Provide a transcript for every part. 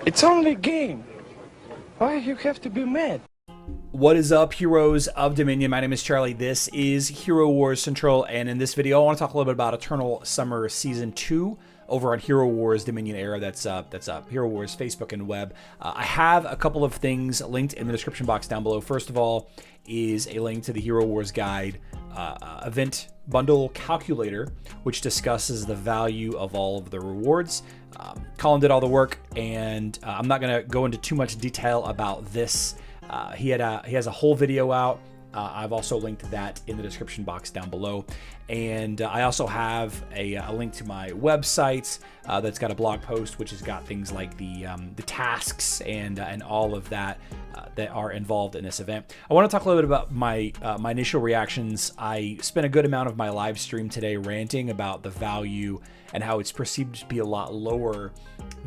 It's only a game. Why you have to be mad? What is up, heroes of Dominion? My name is Charlie. This is Hero Wars Central, and in this video I want to talk a little bit about Eternal Summer Season 2 over on Hero Wars Dominion Era. That's up Hero Wars Facebook and web. I have a couple of things linked in the description box down below. First of all is a link to the Hero Wars Guide event bundle calculator, which discusses the value of all of the rewards. Colin did all the work, and I'm not going to go into too much detail about this. He has a whole video out. I've also linked that in the description box down below. And I also have a link to my website that's got a blog post, which has got things like the tasks and all of that that are involved in this event. I want to talk a little bit about my initial reactions. I spent a good amount of my live stream today ranting about the value and how it's perceived to be a lot lower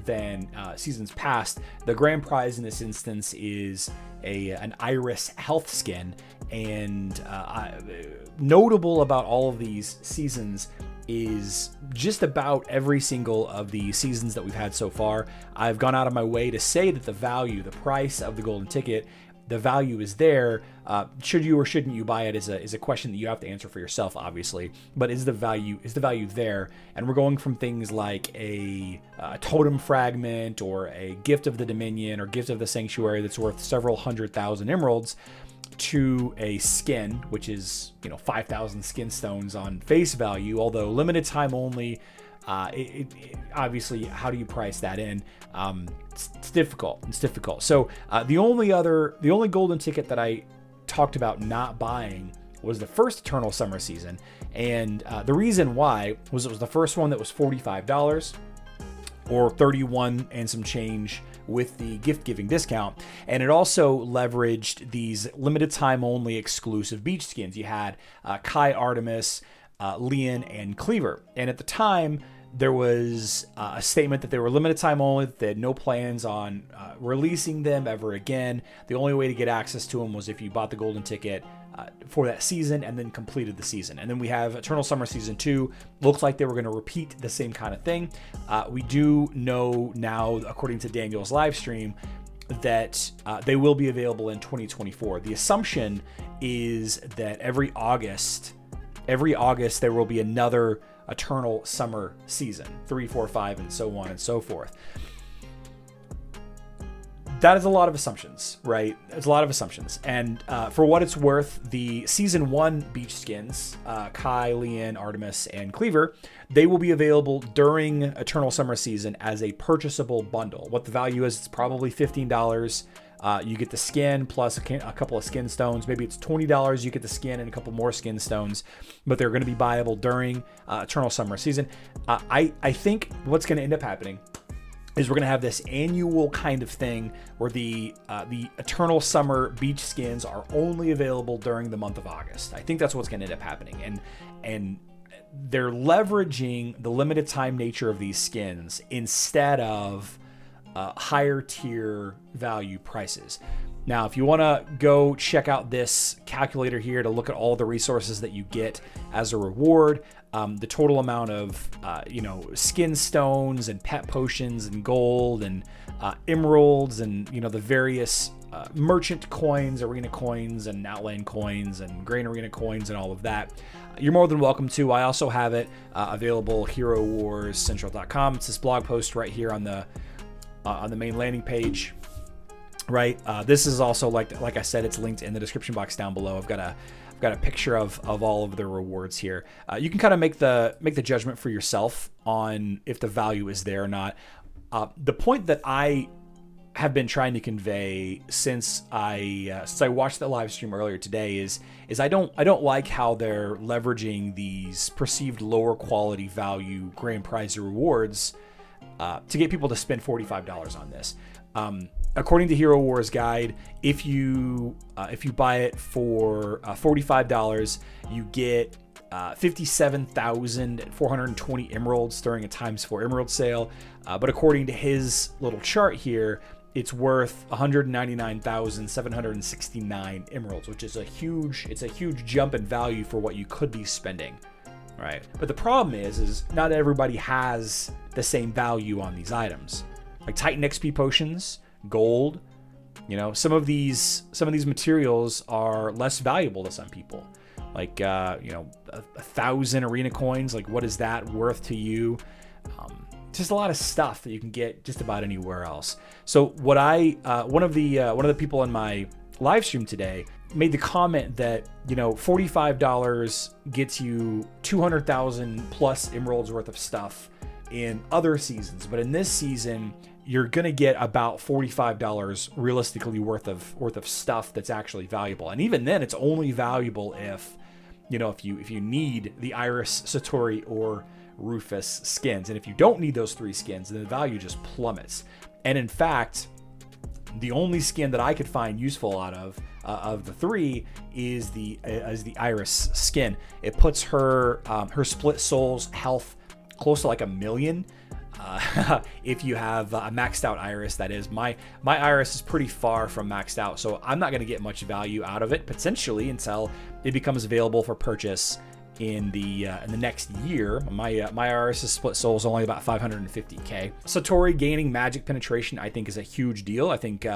than seasons past. The grand prize in this instance is an Iris health skin, and notable about all of these seasons is just about every single of the seasons that we've had so far, I've gone out of my way to say that the value, the price of the golden ticket, the value is there. Should you or shouldn't you buy it is a question that you have to answer for yourself, obviously. But is the value there? And we're going from things like a totem fragment or a gift of the Dominion or gift of the Sanctuary that's worth several 100,000 emeralds to a skin, which is 5,000 skin stones on face value, although limited time only. Obviously, how do you price that in? It's difficult. So the only golden ticket that I talked about not buying was the first Eternal Summer season, and the reason why was it was the first one that was $45 or 31 and some change with the gift giving discount, and it also leveraged these limited time only exclusive beach skins. You had Kai, Artemis, Leon, and Cleaver, and at the time there was a statement that they were limited time only, that they had no plans on releasing them ever again. The only way to get access to them was if you bought the golden ticket for that season and then completed the season. And then we have Eternal Summer Season 2. Looks like they were going to repeat the same kind of thing. We do know now, according to Daniel's live stream, that they will be available in 2024. The assumption is that every August there will be another Eternal Summer season, 3, 4, 5, and so on and so forth. That is a lot of assumptions, right? It's a lot of assumptions. And for what it's worth, the Season 1 beach skins, Kai, Leon, Artemis, and Cleaver, they will be available during Eternal Summer season as a purchasable bundle. What the value is, it's probably $15. You get the skin plus a couple of skin stones. Maybe it's $20. You get the skin and a couple more skin stones, but they're going to be buyable during Eternal Summer season. I think what's going to end up happening is we're going to have this annual kind of thing where the Eternal Summer beach skins are only available during the month of August. I think that's what's going to end up happening. And they're leveraging the limited time nature of these skins instead of higher tier value prices. Now, if you want to go check out this calculator here to look at all the resources that you get as a reward, the total amount of skin stones and pet potions and gold and emeralds and the various merchant coins, arena coins, and outland coins and grain arena coins and all of that, you're more than welcome to. I also have it available herowarscentral.com. It's this blog post right here on the main landing page, right? This is also like I said, it's linked in the description box down below. I've got a picture of all of the rewards here. You can kind of make the judgment for yourself on if the value is there or not. The point that I have been trying to convey since I watched the live stream earlier today is I don't like how they're leveraging these perceived lower quality value grand prize rewards to get people to spend $45 on this. According to Hero Wars Guide, if you buy it for $45, you get 57,420 emeralds during a × 4 emerald sale. But according to his little chart here, it's worth 199,769 emeralds, which is a huge jump in value for what you could be spending, right? But the problem is not everybody has the same value on these items, like Titan XP potions, gold. You know, some of these materials are less valuable to some people. Like, you know, 1,000 arena coins. Like, what is that worth to you? Just a lot of stuff that you can get just about anywhere else. So what one of the people in my live stream today made the comment that, you know, $45 gets you 200,000 plus emeralds worth of stuff in other seasons, but in this season you're gonna get about $45 realistically worth of stuff that's actually valuable. And even then, it's only valuable if, you know, if you need the Iris, Satori, or Rufus skins. And if you don't need those 3 skins, then the value just plummets. And in fact, the only skin that I could find useful out of the 3 is the Iris skin. It puts her her split souls health close to like 1 million. If you have a maxed out Iris, that is. My Iris is pretty far from maxed out, so I'm not going to get much value out of it potentially until it becomes available for purchase in the next year. My Iris' split soul is only about 550k. Satori gaining magic penetration, I think, is a huge deal. I think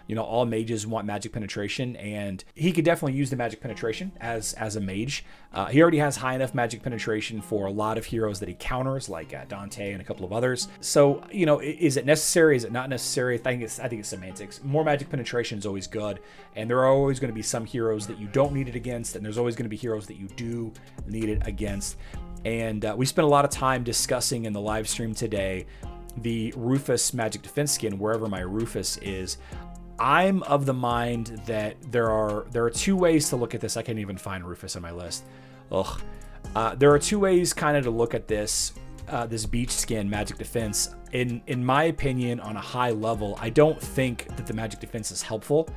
you know, all mages want magic penetration, and he could definitely use the magic penetration as a mage. He already has high enough magic penetration for a lot of heroes that he counters, like Dante and a couple of others. So, you know, is it necessary? Is it not necessary? I think it's semantics. More magic penetration is always good, and there are always going to be some heroes that you don't need it against, and there's always going to be heroes that you do need it against. And we spent a lot of time discussing in the live stream today the Rufus magic defense skin, wherever my Rufus is. I'm of the mind that there are 2 ways to look at this. I can't even find Rufus on my list. Ugh. There are 2 ways kind of to look at this this beach skin magic defense. In my opinion, on a high level, I don't think that the magic defense is helpful.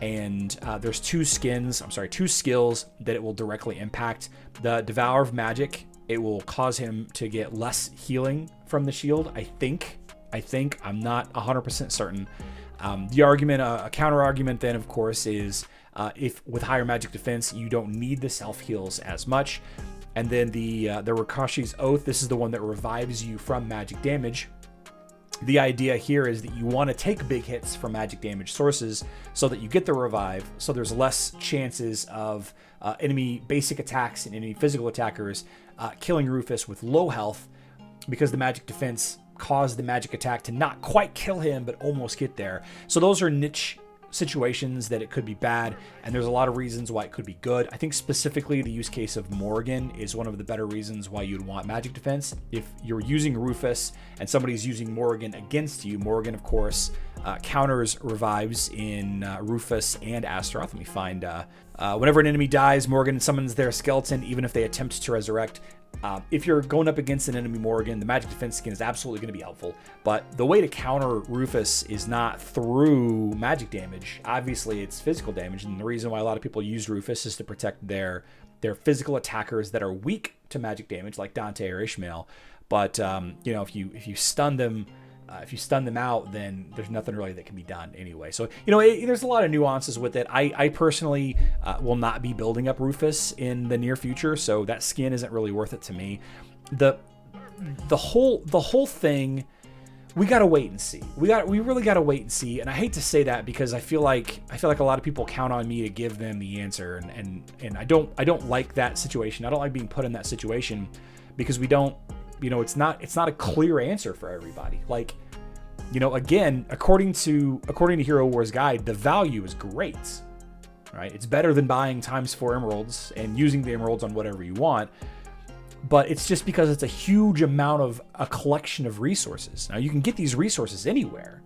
And there's 2 skills that it will directly impact. The Devourer of Magic, it will cause him to get less healing from the shield, I think. I'm not 100% certain. The argument, a counter argument then, of course, is if with higher magic defense, you don't need the self heals as much. And then the Rakashi's Oath, this is the one that revives you from magic damage. The idea here is that you want to take big hits from magic damage sources so that you get the revive, so there's less chances of enemy basic attacks and enemy physical attackers killing Rufus with low health, because the magic defense caused the magic attack to not quite kill him but almost get there. So those are niche situations that it could be bad, and there's a lot of reasons why it could be good. I think specifically the use case of Morrigan is one of the better reasons why you'd want magic defense. If you're using Rufus and somebody's using Morrigan against you, Morrigan, of course, counters revives in Rufus and Astaroth. Let me find whenever an enemy dies, Morrigan summons their skeleton even if they attempt to resurrect. If you're going up against an enemy Morrigan, the magic defense skin is absolutely going to be helpful. But the way to counter Rufus is not through magic damage. Obviously, it's physical damage, and the reason why a lot of people use Rufus is to protect their physical attackers that are weak to magic damage, like Dante or Ishmael. But you know, if you stun them. If you stun them out, then there's nothing really that can be done anyway. So, you know, there's a lot of nuances with it. I personally will not be building up Rufus in the near future, so that skin isn't really worth it to me. The whole thing, we gotta wait and see. We really gotta wait and see. And I hate to say that because I feel like a lot of people count on me to give them the answer, and I don't like that situation. I don't like being put in that situation because we don't. You know, it's not a clear answer for everybody. Like, you know, again, according to Hero Wars Guide, the value is great, right? It's better than buying ×4 emeralds and using the emeralds on whatever you want. But it's just because it's a huge amount of a collection of resources. Now you can get these resources anywhere.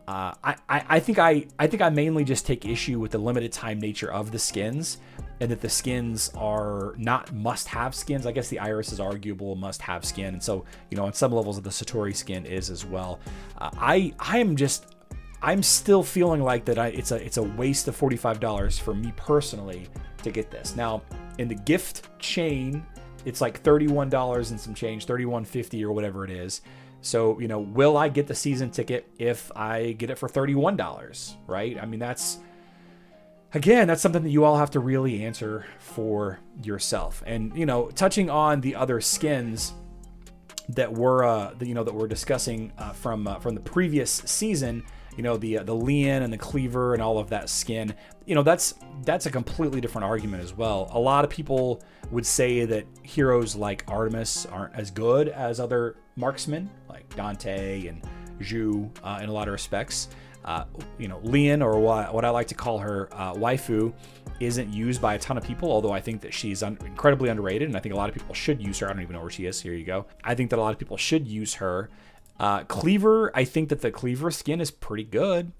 I think I mainly just take issue with the limited time nature of the skins, and that the skins are not must-have skins. I guess the Iris is arguable must-have skin, and so, you know, on some levels of the Satori skin is as well. I'm still feeling like that it's a waste of $45 for me personally to get this. Now in the gift chain, it's like $31 and some change, $31.50 or whatever it is. So, you know, will I get the season ticket if I get it for $31, right? I mean, that's something that you all have to really answer for yourself. And, you know, touching on the other skins, that we're discussing from the previous season, the Lian and the Cleaver and all of that skin, that's a completely different argument as well. A lot of people would say that heroes like Artemis aren't as good as other marksmen like Dante and Zhu in a lot of respects. Lian, or what I like to call her waifu, isn't used by a ton of people, although I think that she's incredibly underrated, and I think a lot of people should use her. I don't even know where she is. Here you go. I think that a lot of people should use her. Cleaver, I think that the Cleaver skin is pretty good,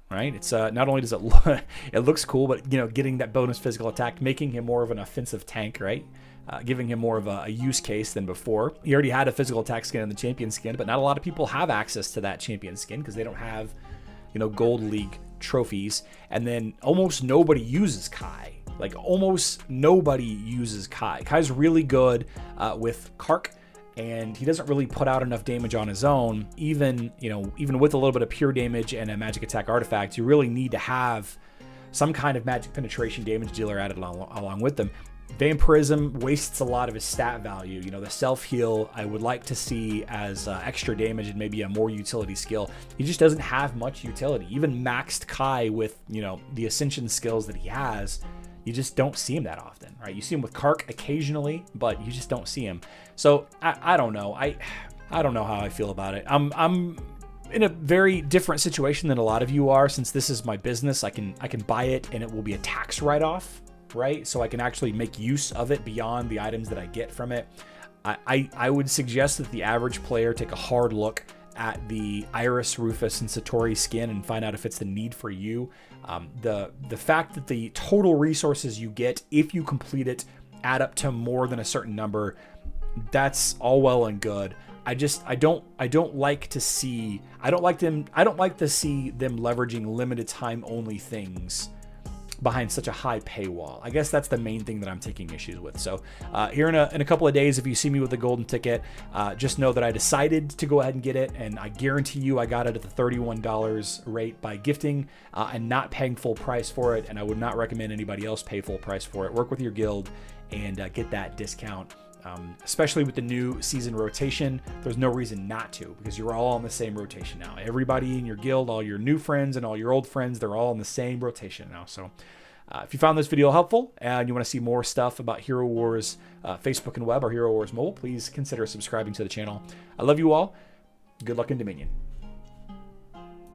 right? It's not only does it look, it looks cool, but getting that bonus physical attack, making him more of an offensive tank, right? Giving him more of a use case than before. He already had a physical attack skin and the champion skin, but not a lot of people have access to that champion skin because they don't have Gold League trophies. And then almost nobody uses Kai. Like almost nobody uses Kai. Kai's really good with Kark, and he doesn't really put out enough damage on his own. Even with a little bit of pure damage and a magic attack artifact, you really need to have some kind of magic penetration damage dealer added along with them. Vampirism wastes a lot of his stat value. The self-heal I would like to see as extra damage and maybe a more utility skill. He just doesn't have much utility. Even maxed Kai with, the Ascension skills that he has, you just don't see him that often, right? You see him with Kark occasionally, but you just don't see him. So I don't know. I don't know how I feel about it. I'm in a very different situation than a lot of you are. Since this is my business, I can buy it and it will be a tax write-off, right? So I can actually make use of it beyond the items that I get from it. I would suggest that the average player take a hard look at the Iris, Rufus, and Satori skin and find out if it's the need for you. The fact that the total resources you get if you complete it add up to more than a certain number, that's all well and good. I don't like to see them leveraging limited time only things behind such a high paywall. I guess that's the main thing that I'm taking issues with. So here in a couple of days, if you see me with a golden ticket, just know that I decided to go ahead and get it, and I guarantee you I got it at the $31 rate by gifting and not paying full price for it, and I would not recommend anybody else pay full price for it. Work with your guild and get that discount. Especially with the new season rotation, there's no reason not to, because you're all on the same rotation now. Everybody in your guild, all your new friends and all your old friends, they're all in the same rotation now. So if you found this video helpful and you want to see more stuff about Hero Wars Facebook and web or Hero Wars mobile, please consider subscribing to the channel. I love you all. Good luck in Dominion.